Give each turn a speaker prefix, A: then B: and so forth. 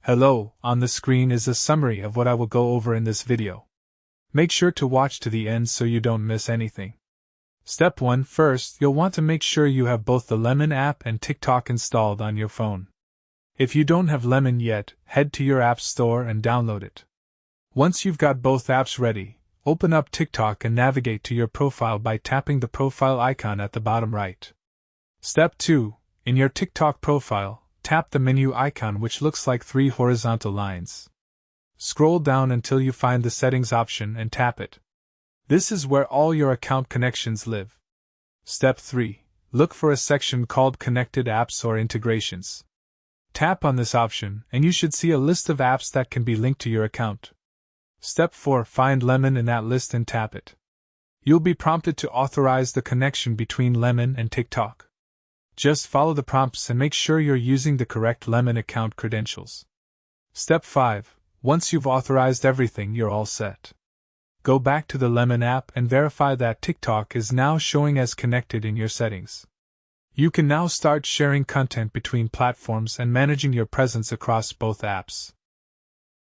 A: Hello, on the screen is a summary of what I will go over in this video. Make sure to watch to the end so you don't miss anything. Step 1. First, you'll want to make sure you have both the Lemon app and TikTok installed on your phone. If you don't have Lemon yet, head to your app store and download it. Once you've got both apps ready, open up TikTok and navigate to your profile by tapping the profile icon at the bottom right. Step 2. In your TikTok profile, tap the menu icon which looks like 3 horizontal lines. Scroll down until you find the Settings option and tap it. This is where all your account connections live. Step 3. Look for a section called Connected Apps or Integrations. Tap on this option and you should see a list of apps that can be linked to your account. Step 4. Find Lemon in that list and tap it. You'll be prompted to authorize the connection between Lemon and TikTok. Just follow the prompts and make sure you're using the correct Lemon account credentials. Step 5. Once you've authorized everything, you're all set. Go back to the Lemon app and verify that TikTok is now showing as connected in your settings. You can now start sharing content between platforms and managing your presence across both apps.